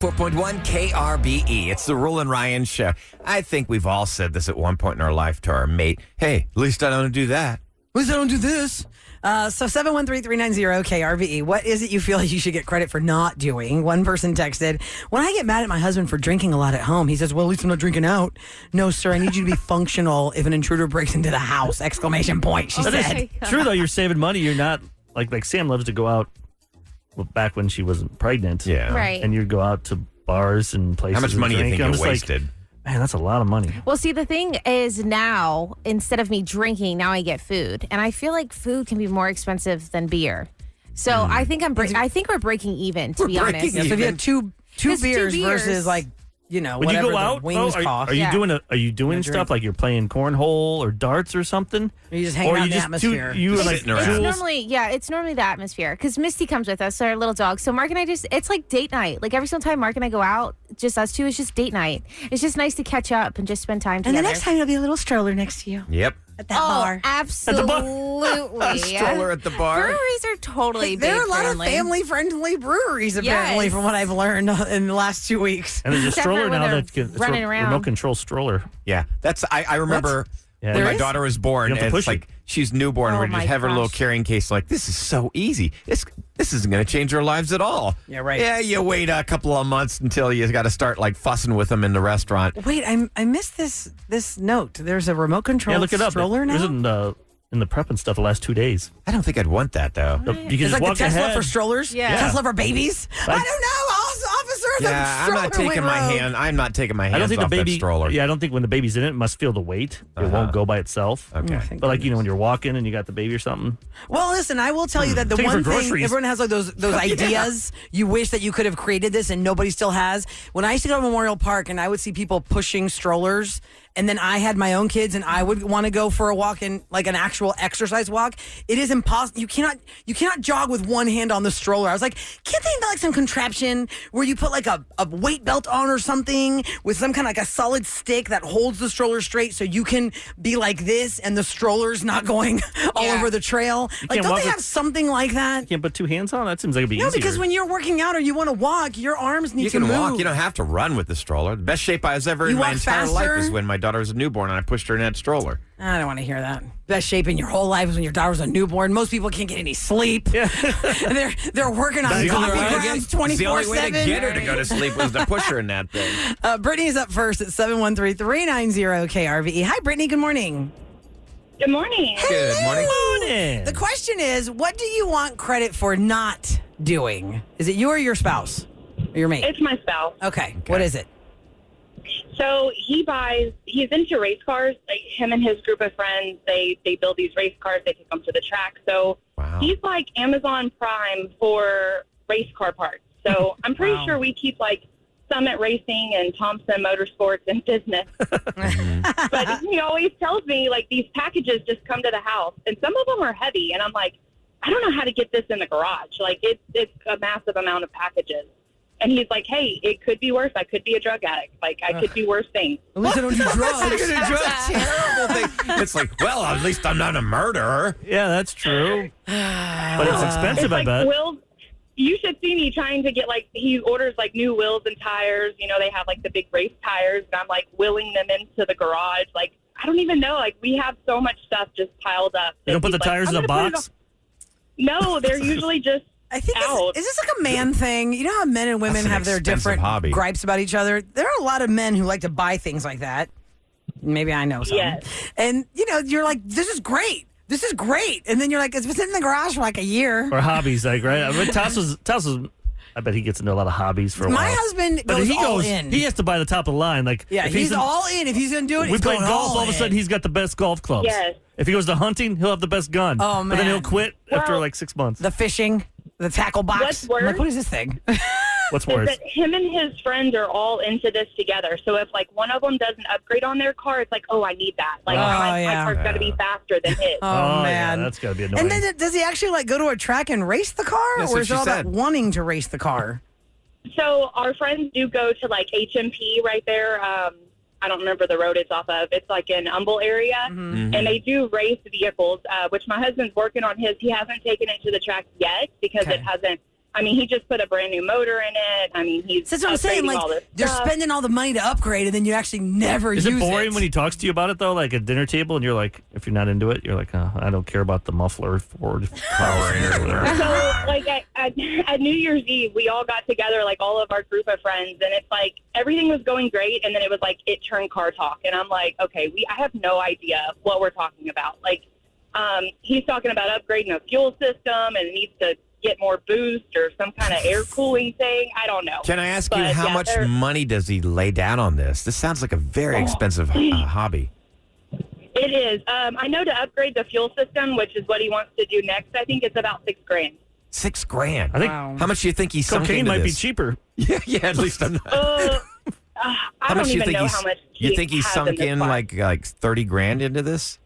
4.1 KRBE. It's the Roula and Ryan show. I think we've all said this at one point in our life to our mate. Hey, at least I don't do that. At least I don't do this. So 713-390-KRBE. What is it you feel like you should get credit for not doing? One person texted, when I get mad at my husband for drinking a lot at home, he says, well, at least I'm not drinking out. No, sir, I need you to be functional if an intruder breaks into the house. Exclamation point, she said. True, though. You're saving money. You're not, like Sam loves to go out back when she wasn't pregnant. Yeah. Right. And you'd go out to bars and places. How much money do you think you wasted? Man, that's a lot of money. Well, see, the thing is now, instead of me drinking, now I get food. And I feel like food can be more expensive than beer. So I think I think we're breaking even, to be honest. Yeah, so if you had two beers versus When whatever you go out, the wings cost. are you doing stuff like you're playing cornhole or darts or something? Or you just hang out in the atmosphere. It's normally the atmosphere because Misty comes with us, our little dog. So Mark and I it's like date night. Like every single time Mark and I go out, just us two, it's just date night. It's just nice to catch up and just spend time together. And the next time there'll be a little stroller next to you. Yep. At that bar. Absolutely. A stroller at the bar. Breweries are totally There are a lot family. of family-friendly breweries, apparently, from what I've learned in the last 2 weeks. And there's a Except stroller for when now they're that's running around. remote control stroller. Yeah, I remember Yeah. when There my is? daughter was born, You have to and push it's like it. she's newborn. Oh We just my have her little gosh. carrying case. Like, this is so easy. This isn't going to change our lives at all. Yeah, right. Yeah, you wait a couple of months until you got to start like fussing with them in the restaurant. Wait, I missed this note. There's a remote control Yeah, look it up. stroller now? It was in the prep and stuff the last 2 days. I don't think I'd want that though. You can It's just like the walk Tesla ahead. for strollers? Yeah. Tesla for babies? I don't know, officer. Yeah, I'm not taking my hand. I'm not taking my hands I don't think off the baby. that stroller. Yeah, I don't think when the baby's in it, it must feel the weight. It won't go by itself. Okay. Thank But goodness. when you're walking and you got the baby or something. Well, listen, I will tell you that the Take it for one thing, groceries. everyone has like those ideas. You wish that you could have created this and nobody still has. When I used to go to Memorial Park and I would see people pushing strollers, and then I had my own kids and I would want to go for a walk in like an actual exercise walk. It is impossible. You cannot jog with one hand on the stroller. I was like, can't they invent like some contraption where you put like a weight belt on or something with some kind of like a solid stick that holds the stroller straight so you can be like this and the stroller's not going all over the trail? Like, can't don't walk they with- have something like that? You can't put two hands on? That seems like it'd be No, easier. because when you're working out or you want to walk, your arms need You to can move. walk. You don't have to run with the stroller. The best shape I was ever You in my walk entire faster? life is when my daughter was a newborn and I pushed her in that stroller. I don't want to hear that. Best shape in your whole life is when your daughter's a newborn. Most people can't get any sleep. Yeah. they're working on The only coffee way to grounds get- the only way to 24/7. get her to go to sleep was to push her in that thing. Brittany's up first at 713-390-KRVE. Hi, Brittany. Good morning. Good morning. Good morning. Morning. The question is, what do you want credit for not doing? Is it you or your spouse? Or your mate? It's my spouse. Okay. What is it? So he's into race cars. Like him and his group of friends, they build these race cars. They take them to the track. So Wow. he's like Amazon Prime for race car parts. So I'm pretty sure we keep like Summit Racing and Thompson Motorsports in business. But he always tells me like these packages just come to the house and some of them are heavy. And I'm like, I don't know how to get this in the garage. Like it's a massive amount of packages. And he's like, hey, it could be worse. I could be a drug addict. Like, I could do worse things. At least I don't do drugs. Terrible thing. It's like, well, at least I'm not a murderer. Yeah, that's true. But it's expensive, It's I like bet. wheels. You should see me trying to get, like, he orders, like, new wheels and tires. You know, they have, like, the big race tires. And I'm, like, wheeling them into the garage. Like, I don't even know. Like, we have so much stuff just piled up. You don't put the He's like, tires in "I'm a gonna put it box? on-" No, they're usually just I think out. is this like a man thing? You know how men and women That's an have their expensive different hobby. gripes about each other? There are a lot of men who like to buy things like that. Maybe I know some. Yes. And, you're like, this is great. This is great. And then you're like, it's been in the garage for like a year. Or hobbies, like, right? I mean, Tassos, I bet he gets into a lot of hobbies for a while. My husband But goes he all in. He has to buy the top of the line. Like, Yeah, if he's in- all in. If he's going to do it, We he's play going golf. All of a in. sudden, he's got the best golf clubs. Yes. If he goes to hunting, he'll have the best gun. Oh, But then he'll man. quit after Well, like 6 months. The fishing, the tackle box. What's I'm like, worse? what is this thing? What's is worse? that him and his friends are all into this together. So if, like, one of them does an upgrade on their car, it's like, oh, I need that. Like, Oh, my yeah. car's got to be faster than his. Oh, yeah, man. that's got to be annoying. And then does he actually like go to a track and race the car? That's or what is it she all said. about wanting to race the car? So our friends do go to, like, HMP right there. I don't remember the road it's off of. It's, like, in Humble area. Mm-hmm. And they do race vehicles, which my husband's working on his. He hasn't taken it to the track yet because Okay. it hasn't – I mean, he just put a brand new motor in it. I mean, he's That's what I'm saying. upgrading all Like, this they're stuff. spending all the money to upgrade, and then you actually never Is use it boring when he talks to you about it though? Like at dinner table, and you're like, if you're not into it, you're like, oh, I don't care about the muffler Ford carburetor or whatever. So, like, at New Year's Eve, we all got together, like, all of our group of friends, and it's like everything was going great, and then it was like it turned car talk, and I'm like, okay, I have no idea what we're talking about. Like, he's talking about upgrading a fuel system, and it needs to get more boost or some kind of air cooling thing. I don't know. Can I ask you But, how yeah, much they're- money does he lay down on this? This sounds like a very expensive hobby. It is. I know to upgrade the fuel system, which is what he wants to do next, I think it's about $6,000. $6,000. I think How much do you think he sunk cocaine into might be this? cheaper. Yeah, at least I'm not. I How don't much do you even think know he's? how much You think he has sunk this in car. like $30,000 into this?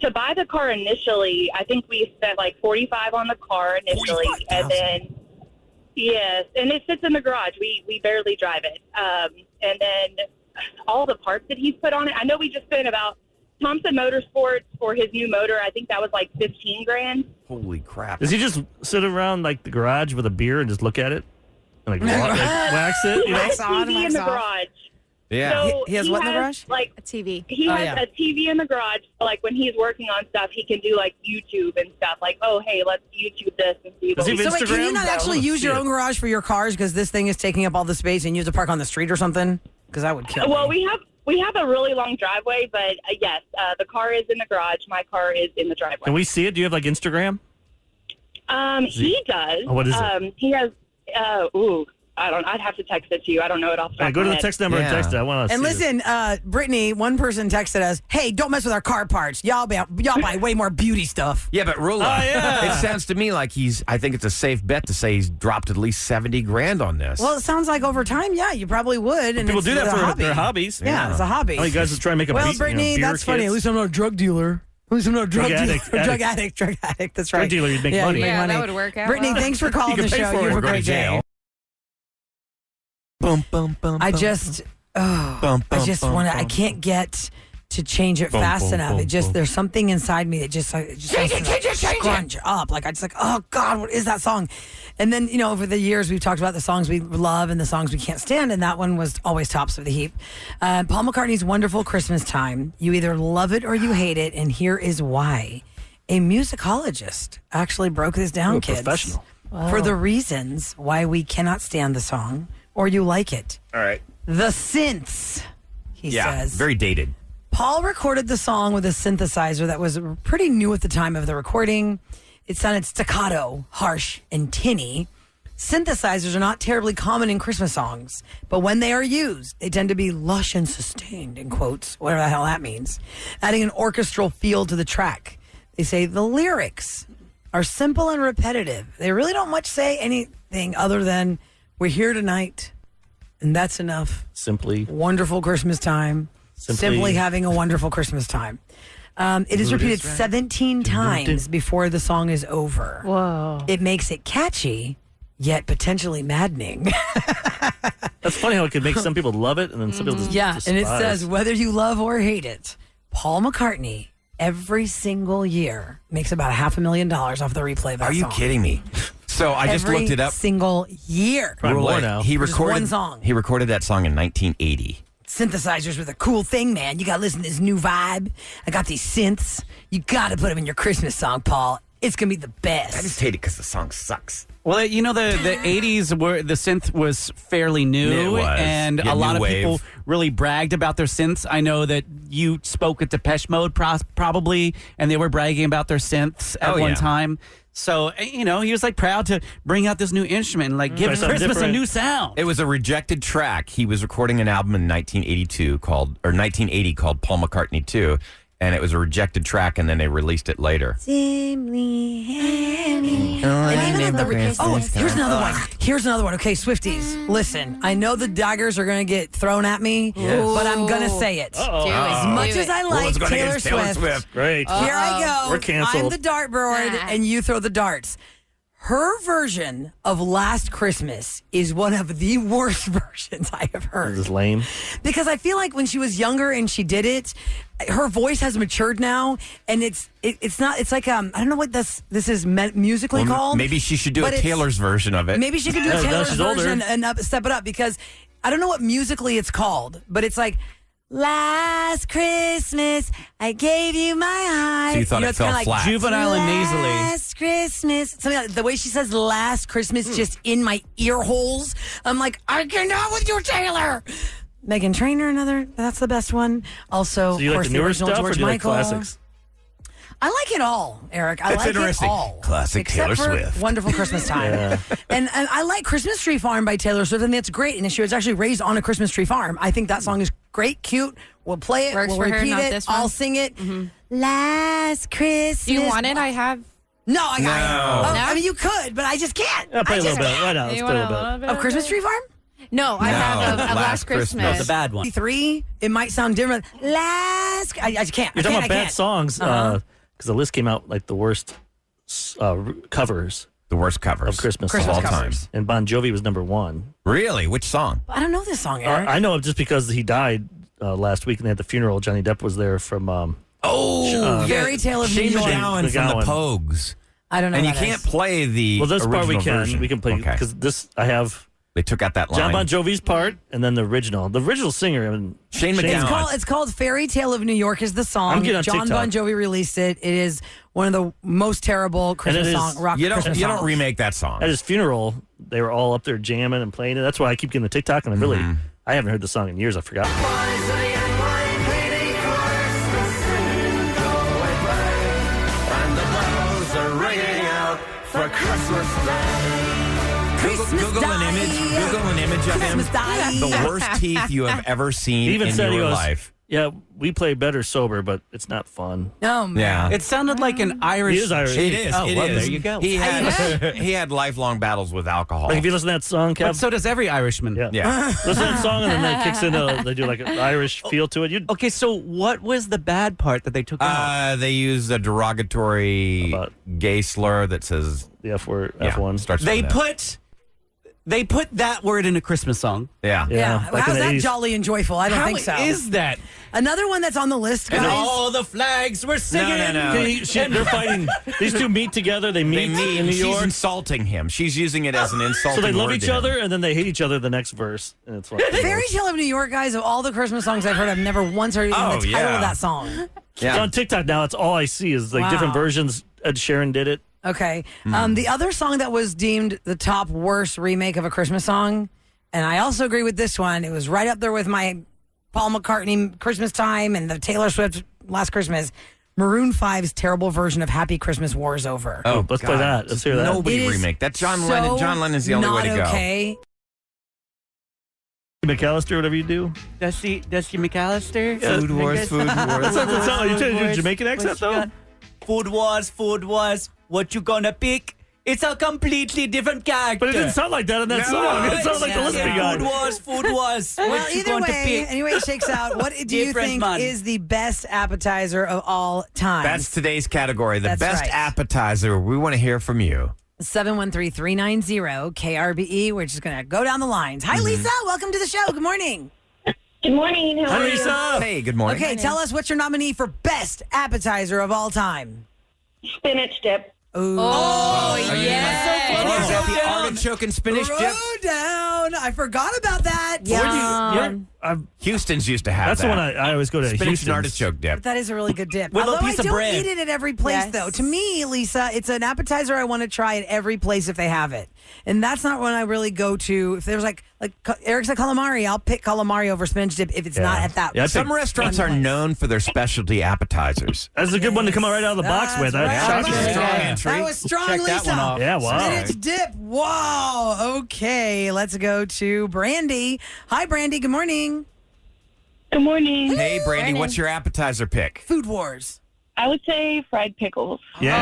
To buy the car initially, I think we spent like $45,000 on the car initially, and then yes, and it sits in the garage. We barely drive it, and then all the parts that he's put on it. I know we just spent about Thompson Motorsports for his new motor. I think that was like $15,000. Holy crap! Does he just sit around like the garage with a beer and just look at it? And like wax it? He You know? has a on, TV in wax the off. garage. Yeah. So He has what in the garage? Like A TV. he Oh, has yeah. a TV in the garage. So, like when he's working on stuff, he can do like YouTube and stuff. Like, oh hey, let's YouTube this and see. Does what he we have So wait, can you Instagram? not I actually wanna use see your it. own garage for your cars because this thing is taking up all the space and you have to park on the street or something? Because that would kill Well, me. we have a really long driveway, but yes, the car is in the garage. My car is in the driveway. Can we see it? Do you have like Instagram? He does. Oh, what is it? He has. I'd have to text it to you. I don't know it off the top All right, of go my to the head. text number and Yeah. text it. I want to And see this. listen, Brittany, one person texted us, "Hey, don't mess with our car parts. Y'all buy way more beauty stuff." Yeah, but Roula, Oh, yeah. it sounds to me like I think it's a safe bet to say he's dropped at least $70,000 on this. Well, it sounds like over time, yeah, you probably would. And People it's do that a for hobby. their hobbies. Yeah, it's a hobby. Oh, you guys are trying to make a Well, beer Brittany, beer that's funny. kits? At least I'm not a drug dealer. At least I'm not a drug dealer. addict. Drug addict. That's Drug right. dealer, you'd make yeah, money. you make Yeah, money. that would work out Brittany, well. thanks for calling You the can pay show. for You it have or a go to great day. jail. Bum, bum, bum, I bum, just bum, I just bum, want to. I bum. can't get to change it fast bum, enough. bum, It just bum. there's something inside me that just Change it. scrunch up. Like I just like, oh God, what is that song? And then over the years we've talked about the songs we love and the songs we can't stand, and that one was always tops of the heap. Paul McCartney's "Wonderful Christmas Time." You either love it or you hate it, and here is why. A musicologist actually broke this down, Ooh, kids, professional. for the reasons why we cannot stand the song or you like it. All right. The synths, he Yeah, says. very dated. Paul recorded the song with a synthesizer that was pretty new at the time of the recording. It sounded staccato, harsh, and tinny. Synthesizers are not terribly common in Christmas songs, but when they are used, they tend to be lush and sustained, in quotes, whatever the hell that means, adding an orchestral feel to the track. They say the lyrics are simple and repetitive. They really don't much say anything other than, we're here tonight, and that's enough. Simply. Wonderful Christmas time. Simply having a wonderful Christmas time. It is repeated 17 times before the song is over. Whoa. It makes it catchy, yet potentially maddening. That's funny how it could make some people love it and then some people just Yeah, and it despise. says, whether you love or hate it, Paul McCartney, every single year, makes about $500,000 off the replay of that Are you song. kidding me? So I just Every looked it up. single year. Probably more Roula, now. He Just recorded one song. He recorded that song in 1980. Synthesizers were the cool thing, man. You got to listen to this new vibe. I got these synths. You got to put them in your Christmas song, Paul. It's going to be the best. I just hate it because the song sucks. Well, the 80s were the synth was fairly new, It was. and Yeah, a lot new of wave. people really bragged about their synths. I know that you spoke at Depeche Mode probably, and they were bragging about their synths at Oh, one yeah. time. So he was like proud to bring out this new instrument and like give Try something Christmas a different. new sound. It was a rejected track. He was recording an album in 1980 called Paul McCartney 2, and it was a rejected track, and then they released it later. Oh, here's another one. Here's another one. Okay, Swifties, listen. I know the daggers are going to get thrown at me, but I'm going to say it. Uh-oh. Do it. As much as I like Roula's going Taylor against Swift, Great. here I go. We're canceled. I'm the dartboard, and you throw the darts. Her version of Last Christmas is one of the worst versions I have heard. This is lame. Because I feel like when she was younger and she did it, her voice has matured now, and it's not. It's like I don't know what this is musically called. Maybe she should do but a it's- Taylor's version of it. Maybe she could do Yeah, a now Taylor's she's older. version and step it up, because I don't know what musically it's called, but it's like Last Christmas I gave you my heart. So you thought it it's fell kinda like, flat. Juvenile and nasally. Last Christmas. Something like the way she says Last Christmas just in my ear holes. I'm like, I cannot with you, Taylor. Meghan Trainor, that's the best one. Also, So you of like course, the the newer original stuff, or George do you like Michael. classics? I like it all, Eric. I That's like interesting. it all. Classic Except Taylor for Swift. Wonderful Christmas Time. And I like Christmas Tree Farm by Taylor Swift, and that's great. And she was actually raised on a Christmas tree farm. I think that song is great, cute. We'll play it. Works we'll for her, repeat not it. this one. I'll sing it. Last Christmas. Do you want it? I have. No, I got it. No. I mean, you could, but I just can't. Yeah, play I a just little bit. Why not? Let's You play a want little bit. bit Of Christmas Tree Farm? No, I have of Last Christmas. The bad one. 3, it might sound different. Last, I just can't. You're I talking can't, about bad can't. songs because the list came out like the worst covers The worst covers of Christmas Christmas songs. covers. And Bon Jovi was number 1. Really? Which song? I don't know this song, Eric. I know just because he died last week and they had the funeral. Johnny Depp was there from. Fairy Tale of New Shane York. McGowan from the McGowan. Pogues. I don't know. And what you that can't is. play the Well, this part we original can. version. We can play Okay. because this I have They took out that line. John Bon Jovi's part and then the original. The original singer. I mean, Shane It's McGowan. called Fairy Tale of New York is the song. I'm getting on John TikTok. Bon Jovi released it. It is one of the most terrible Christmas it is- song, rock You don't Christmas songs. remake that song. at his funeral, they were all up there jamming and playing it. That's why I keep getting the TikTok, and I haven't heard the song in years. I forgot. Christmas Google an Day. image. Google an image of him. Christmas Day. The worst teeth you have ever seen He even in said your he goes, life. "Yeah, we play better sober, but it's not fun." No, man. Yeah. It sounded like an Irish. He is Irish. It is. Oh, it well, is. there you go. He had lifelong battles with alcohol. Like if you listen to that song, Kev. But so does every Irishman. yeah. Yeah. Listen to that song, and then that kicks in. They do like an Irish feel to it. You Okay, so what was the bad part that they took out? They use a derogatory About- gay slur that says the F word, yeah, F1. starts They with that. put that word in a Christmas song. Yeah. Yeah. like How's in the that 80s. jolly and joyful? I don't How think so. is that? Another one that's on the list, guys. And all the flags were singing. no. They're fighting. These two meet together. They They meet meet in New She's York. insulting him. She's using it as an insult. So they love each other, and then they hate each other the next verse. And it's like Fairy Tale of New York, guys, of all the Christmas songs I've heard, I've never once heard even the title yeah. of that song. It's Yeah. on TikTok now. It's all I see is like Wow. different versions. Ed Sheeran did it. Okay. The other song that was deemed the top worst remake of a Christmas song, and I also agree with this one, it was right up there with my Paul McCartney Christmas Time and the Taylor Swift Last Christmas, Maroon 5's terrible version of Happy Christmas War is Over. Oh, let's play that. Let's hear that. Nobody It is remake that. John so Lennon. John Lennon's the only way to not go. okay. McAllister, whatever you do. Dusty McAllister. Food wars, food wars. That's not, you trying to do a Jamaican accent though. Food wars. What you gonna pick? It's a completely different character. But it didn't sound like that in that song. It sounded like the listening guy. Food wars. Well, What you either going to way, pick? anyway, it shakes out. What do you Different think man. is the best appetizer of all time? That's today's category. The That's best right. appetizer. We want to hear from you. 713-390-KRBE. We're just going to go down the lines. Hi, Lisa. Welcome to the show. Good morning. Good morning. How Hi, are you? Lisa. Hey, good morning. Okay, tell us what's your nominee for best appetizer of all time. Spinach dip. Ooh. Oh, Is yes. that the artichoke and spinach dip? Throw down. I forgot about that. Houston's used to have That's that. the one I always go to. Spinach Houston's. and artichoke dip. That is a really good dip. With a Although piece I of don't bread. eat it at every place, Yes. though. To me, Lisa, it's an appetizer I want to try at every place if they have it. And that's not when I really go to. If there's like Eric said calamari, I'll pick calamari over spinach dip if it's not at that. Yeah, I Some think restaurants are place. known for their specialty appetizers. That's a good one to come out right out of the box That's with. right. That's That was shocking. a strong Yeah. entry. That was strong, Check Lisa. that one off. Yeah, wow. Spinach dip. Wow. Okay, let's go to Brandy. Hi, Brandy. Good morning. Good morning. Hey, Brandy, what's your appetizer pick? Food Wars. I would say fried pickles. Yeah.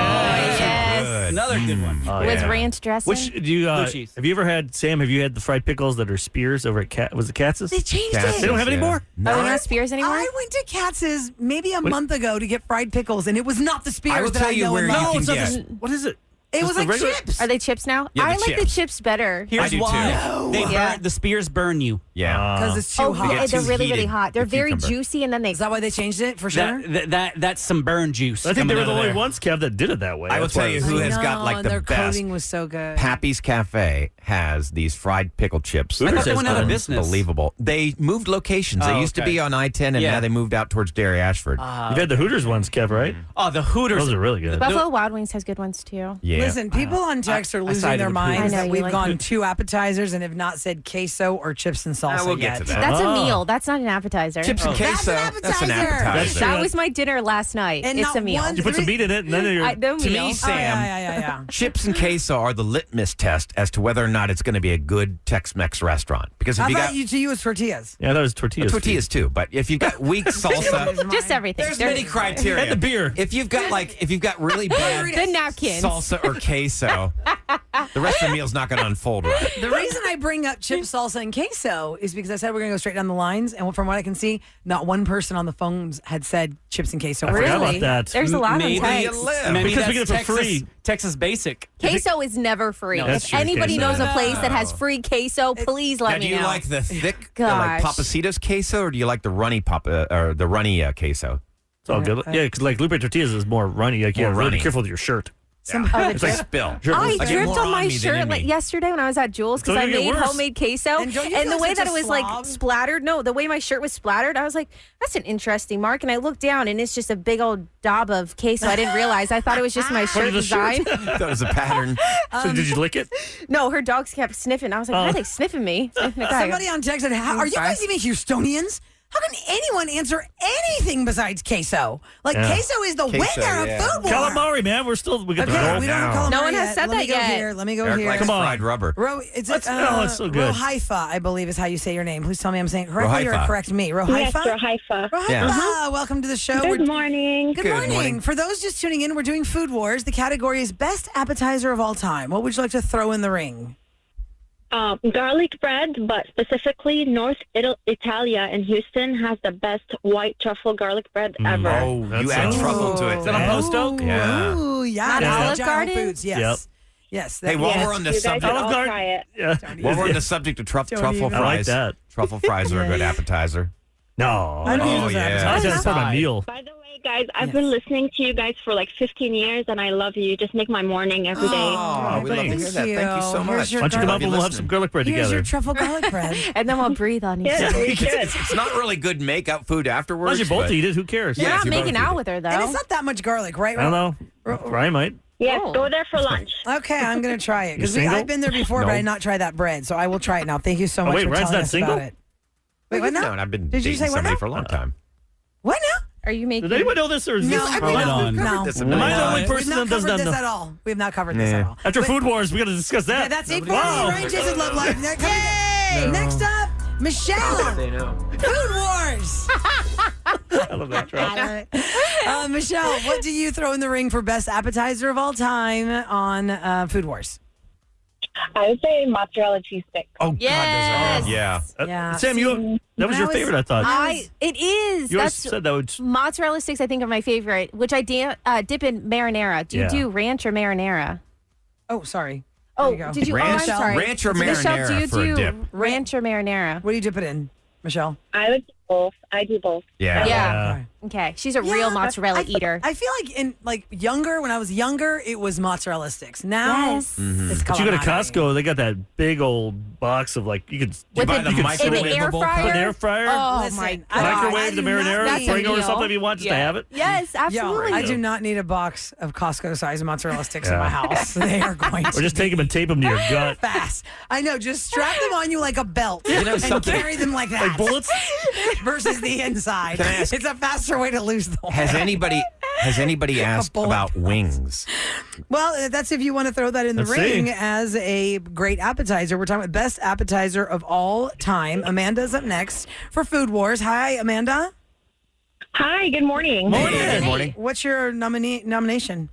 Yes. Another good one. Oh, With yeah. ranch dressing. Which do you Blue cheese. have you ever had, Sam? Have you had the fried pickles that are Spears over at Cat? Was it Katz's? They changed Katz's, it. They don't have any more? Are they not Spears anymore? I went to Katz's maybe a month ago to get fried pickles, and it was not the Spears I will that tell I you know where and you love. can it's not get. the- what is it? It was the like regular- chips. Are they chips now? Yeah, the I like the chips. chips better. Here's I do why. too. They Yeah. the spears burn you. Yeah. Because it's too Oh, hot. get they're too really, really heated, hot. They're the very cucumber. juicy, and then they. Is that why they changed it for sure? That's some burn juice. I think they coming were out the of only there. ones, Kev, that did it that way. I will That's why tell you it was- who I has got know, like and the their best. coating was so good. Pappy's Cafe has these fried pickle chips. I thought Hooters they has went out of them. business. Unbelievable. They moved locations. They Oh, used to okay. be on I-10, and Yeah. now they moved out towards Derry Ashford. You've had the Hooters ones, Kev, right? Oh, the Hooters. Those are really good. Buffalo Wild Wings has good ones too. yeah. Listen, people on text are losing sided their with minds Hooters. I know, that you we've like gone Hooters. 2 appetizers and have not said queso or chips and salsa we'll yet. get to that. That's Oh. a meal. That's not an appetizer. Chips and That's queso. an That's an appetizer. appetizer. That's That was my dinner last night. And it's not a meal. one- You put some meat in it, and then you're. The To meal. me, Oh, Sam, yeah. chips and queso are the litmus test as to whether or not it's going to be a good Tex-Mex restaurant. Because if I you thought got you to you was tortillas. Yeah, that was tortillas. tortillas too, but if you've got weak salsa, Just everything. there's There's many criteria. And the beer. If you've got really bad the napkins. salsa or queso, the rest of the meal's not going to unfold right. The reason I bring up chip, salsa, and queso is because I said we're going to go straight down the lines, and from what I can see, not one person on the phones had said chips and queso. I forgot Really? about that. There's a lot Maybe on Where text. you live. Maybe Because we that's get it for Texas, free. Texas basic. Queso is never free. That's If true, anybody queso. knows a place that has No. free queso, please Now, let do me you know. like the thick, like Gosh. Papacitos queso, or do you like the runny queso? It's all good. Yeah, because like Lupe Tortillas is more runny. Like, you More gotta really runny. be careful with your shirt. Oh, the It's like drip. spill. Drip. I Like, get dripped more on on my me than shirt in like me. yesterday when I was at Jules because So I you get made worse. homemade queso. And don't you And feel the like way such that a it was slob? like splattered, no, the way my shirt was splattered, I was like, that's an interesting mark. And I looked down and it's just a big old daub of queso. I didn't realize. I thought it was just my shirt of the shirt. design. That was a pattern. So did you lick it? No, her dogs kept sniffing. I was like, why are they sniffing me? Somebody on text said, are you guys even Houstonians? How can anyone answer anything besides queso? Like, Yeah. queso is the Queso, winner yeah. of Food War. Calamari, man. We got Okay, the we don't have calamari No one yet. has said Let me that go yet. Here. Let me go Eric here. likes Come on. fried rubber. It's it's so good. Rohaifa, I believe is how you say your name. Please tell me I'm saying it correctly or Rohaifa. correct me. Yes, Rohaifa? Rohaifa. Rohaifa, Yeah. welcome to the show. Good morning. Good Good morning. morning. For those just tuning in, we're doing Food Wars. The category is Best Appetizer of All Time. What would you like to throw in the ring? Garlic bread, but specifically North Italia in Houston has the best white truffle garlic bread ever. Oh, That you add sounds- truffle to it. Is that on Post Oak? Yeah. Ooh, yeah. Not that's Olive Giant Garden? Foods, yes. Yep. Yes. Hey, while Yes, we're on the you guys subject, should all Olive Garden. try it. Yeah. while we're on the subject of truffle even- I like fries, that. truffle fries are a good appetizer. No. I don't use Oh, those yeah. appetizers. I just put my meal. By the way, guys, I've been listening to you guys for like 15 years, and I love you. You just make my morning every day. Oh, we love to hear thanks. that. Thank you so Here's much. your Why don't you come garlic- up and we'll have some garlic bread Here's together. your truffle garlic bread. And then we'll breathe on each Yeah, other. we should. It's not really good make-out food afterwards. Unless you both but- eat it, who cares? We're Yeah, not if you making both eat out it. with her, though. And it's not that much garlic, right? I don't know. Ryan might. Yes, Oh. go there for lunch. Okay, I'm going to try it. Because single? I've been there before, but No. I did not try that bread. So I will try it now. Thank you so much wait, for Ryan's telling not us single? about it. Wait, what now? No, and I've been Did you dating say what somebody now? for a long time. What now? Are you making? Did anyone know this, or is No, this? I mean, Hold no, on. no. This Am I the only We've person not that does covered not this know? at all. We have not covered this Nah. at all. After But- Food Wars, we got to discuss that. Yeah, that's it for Wow. me. Ryan Jason's Love Life. Next up, Michelle. Food Wars. I love that drop. Michelle, what do you throw in the ring for best appetizer of all time on Food Wars? I would say mozzarella cheese sticks. Oh, Yes. God, yeah. Yeah. Sam, that was when I your was- favorite, I thought. It is. You always That's said that would. mozzarella sticks. I think are my favorite, which I dip in marinara. Do you Yeah. do ranch or marinara? Oh, sorry. Oh, you go. did you? Ranch- oh, I'm sorry. ranch or Michelle, marinara do you for a do dip? ranch or marinara? What do you dip it in, Michelle? I would do both. I do both. Yeah. Yeah. Okay. Okay, she's a real mozzarella eater. I feel like when I was younger, it was mozzarella sticks. Now Yes. it's But you go to calamari. Costco, they got that big old box of like you could With buy the, the in the microwavable air kind? fryer. put an air fryer, Oh Listen, my I god! don't- microwave the I do not marinara, need- bring over That's a something meal. if you want just to have it. Yes, absolutely. Yo, I do not need a box of Costco-sized mozzarella sticks in Yeah. my house. They are going to Or just take them and tape them to your gut. fast. I know. Just strap them on you like a belt You know and something? carry them like that. Like bullets? versus the inside. Can I ask- It's a faster way to lose them. Has anybody asked bullet. about wings? Well, that's if you want to throw that in the Let's ring see. as a great appetizer. We're talking about best appetizer of all time. Amanda's up next for Food Wars. Hi, Amanda. Hi, good morning. Good morning. What's your nomination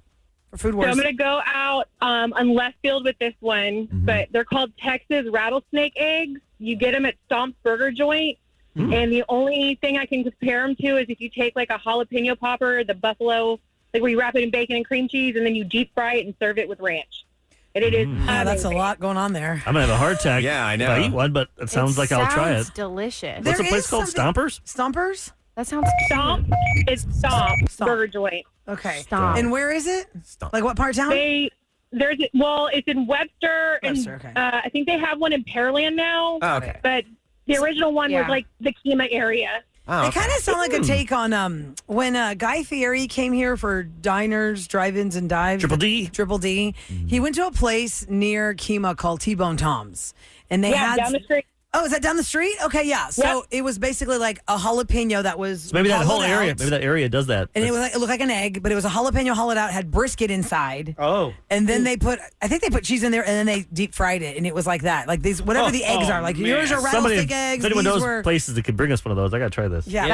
for Food So Wars? I'm going to go out on left field with this one, but they're called Texas rattlesnake eggs. You get them at Stomp's Burger Joint. And the only thing I can compare them to is if you take like a jalapeno popper, the buffalo like where you wrap it in bacon and cream cheese, and then you deep fry it and serve it with ranch. And it is That's a amazing. lot going on there. I'm gonna have a heart attack. Yeah, I If know. I eat one, but it sounds like I'll try it. Delicious. What's the There place is called? something- Stompers? Stompers? That sounds Stomp. It's Stomp burger joint. Okay. Stomp. And where is it? Stomp. Like what part of town? It's in Webster, and Webster, okay. I think they have one in Pearland now. Oh, okay. But the original one was Yeah. like the Kemah area. Oh, They okay. kind of sound like a take on when Guy Fieri came here for diners, drive-ins, and dives. Triple D. Triple D. He went to a place near Kemah called T-Bone Tom's, and they Yeah, had down the street. Oh, is that down the street? Okay, yeah. So Yep. it was basically like a jalapeno that was So maybe that whole hollowed area. out, Maybe that area does that. and it was like, it looked like an egg, but it was a jalapeno hollowed out, had brisket inside. Oh. And then I think they put cheese in there, and then they deep fried it, and it was like that, like these whatever the eggs are. Like yours are Somebody, rattlesnake eggs. if anyone These knows were places that could bring us one of those, I gotta try this. yeah.